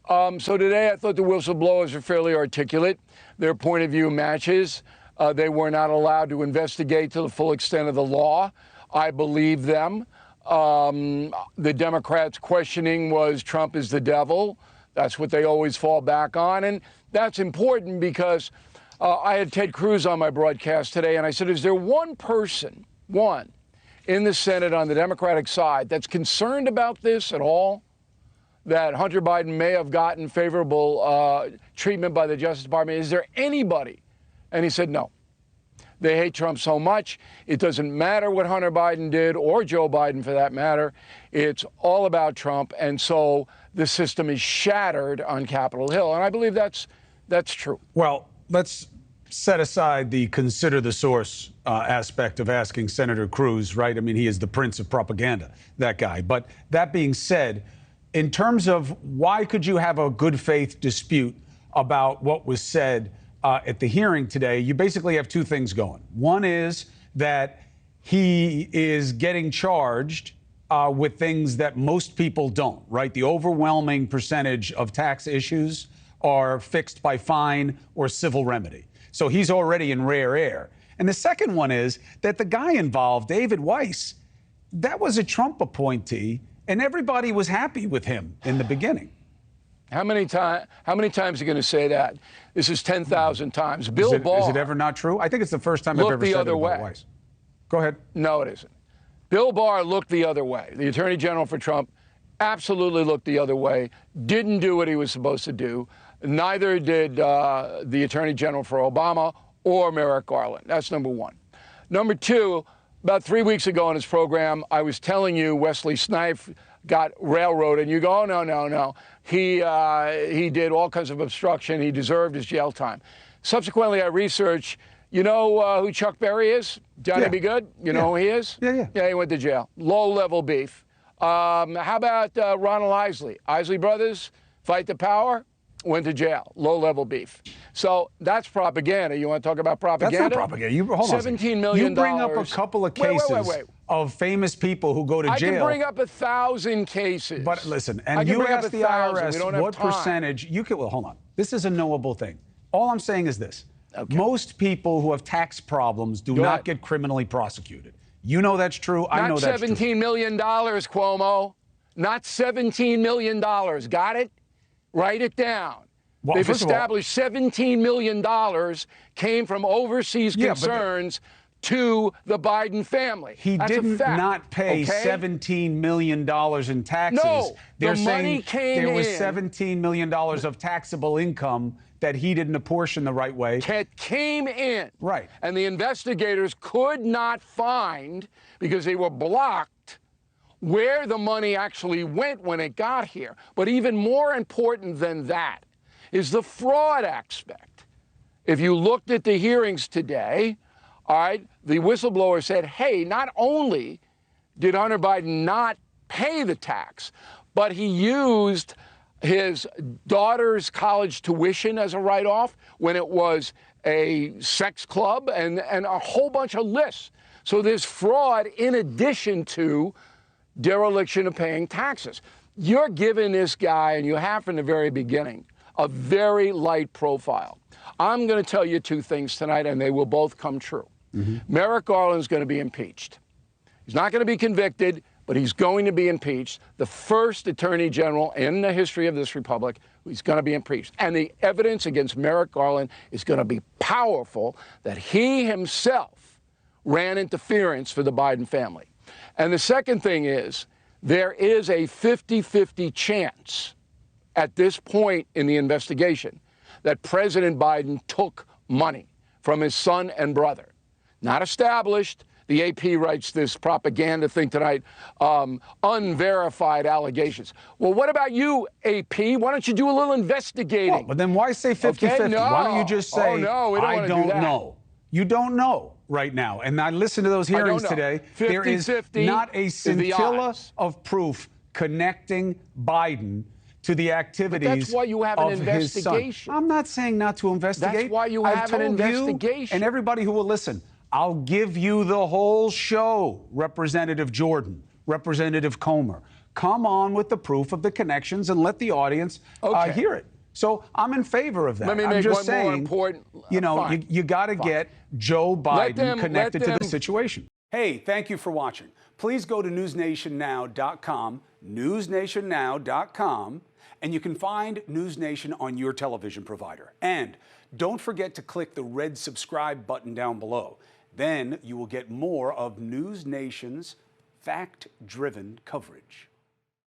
So today I thought the whistleblowers are fairly articulate. Their point of view matches. They were not allowed to investigate to the full extent of the law. I believe them. The Democrats' questioning was Trump is the devil. That's what they always fall back on. And that's important because I had Ted Cruz on my broadcast today, and I said, is there one person, in the Senate on the Democratic side that's concerned about this at all? That Hunter Biden may have gotten favorable treatment by the Justice Department? Is there anybody? And he said no. They hate Trump so much, it doesn't matter what Hunter Biden did, or Joe Biden for that matter. It's all about Trump. And so the system is shattered on Capitol Hill. And I believe that's true. Well, let's set aside the consider the source aspect of asking Senator Cruz, right? I mean, he is the prince of propaganda, that guy. But that being said, in terms of why could you have a good faith dispute about what was said at the hearing today, you basically have two things going. One is that he is getting charged with things that most people don't, right? The overwhelming percentage of tax issues are fixed by fine or civil remedy. So he's already in rare air. And the second one is that the guy involved, David Weiss, that was a Trump appointee, and everybody was happy with him in the beginning. How many times are you going to say that? This is 10,000 times. Bill Barr. Is it ever not true? I think it's the first time I've ever said it about Weiss. Go ahead. No, it isn't. Bill Barr looked the other way. The Attorney General for Trump absolutely looked the other way, didn't do what he was supposed to do. Neither did the Attorney General for Obama or Merrick Garland. That's number one. Number two, about 3 weeks ago on his program, I was telling you Wesley Snipes got railroaded, and you go, oh, no. He did all kinds of obstruction. He deserved his jail time. Subsequently, I researched, you know who Chuck Berry is? Johnny Be Good? You know who he is? Yeah. Yeah, he went to jail. Low-level beef. How about Ronald Isley? Isley Brothers, fight the power, went to jail. Low-level beef. So that's propaganda. You want to talk about propaganda? That's not propaganda. Hold on. $17 million. You bring up a couple of cases of famous people who go to jail. I can bring up 1,000 cases. But listen, and you ask the IRS what percentage. Well, hold on. This is a knowable thing. All I'm saying is this. Okay. Most people who have tax problems do not get criminally prosecuted. You know that's true. I know that's true. Not $17 million, Cuomo. Not $17 million. Got it? Write it down. Well, they've established $17 million came from overseas concerns to the Biden family. He didn't not pay $17 million in taxes. No, they're the money came in. There was $17 million of taxable income that he didn't apportion the right way. It came in. Right. And the investigators could not find, because they were blocked, where the money actually went when it got here. But even more important than that is the fraud aspect. If you looked at the hearings today, all right, the whistleblower said, hey, not only did Hunter Biden not pay the tax, but he used his daughter's college tuition as a write-off when it was a sex club and a whole bunch of lists. So there's fraud in addition to dereliction of paying taxes. You're giving this guy, and you have from the very beginning, a very light profile. I'm going to tell you two things tonight, and they will both come true. Merrick Garland is going to be impeached. He's not going to be convicted, but he's going to be impeached. The first Attorney General in the history of this republic who's going to be impeached. And the evidence against Merrick Garland is going to be powerful that he himself ran interference for the Biden family. And the second thing is, there is a 50-50 chance at this point in the investigation that President Biden took money from his son and brother. Not established. The AP writes this propaganda thing tonight, unverified allegations. Well, what about you, AP? Why don't you do a little investigating? Well, but then why say 50-50? Okay, no. Why don't you just say, we don't I don't know? You don't know right now. And I listened to those hearings today. 50-50 there is not a scintilla of proof connecting Biden to the activities but that's why you have an investigation. His son. I'm not saying not to investigate. That's why you have an investigation. You and everybody who will listen, I'll give you the whole show, Representative Jordan, Representative Comer, come on with the proof of the connections and let the audience hear it. So I'm in favor of that. Let me I'm make just one more saying, important. you know, you got to get Joe Biden connected to the situation. Hey, thank you for watching. Please go to newsnationnow.com, newsnationnow.com, and you can find NewsNation on your television provider. And don't forget to click the red subscribe button down below. Then you will get more of NewsNation's fact-driven coverage.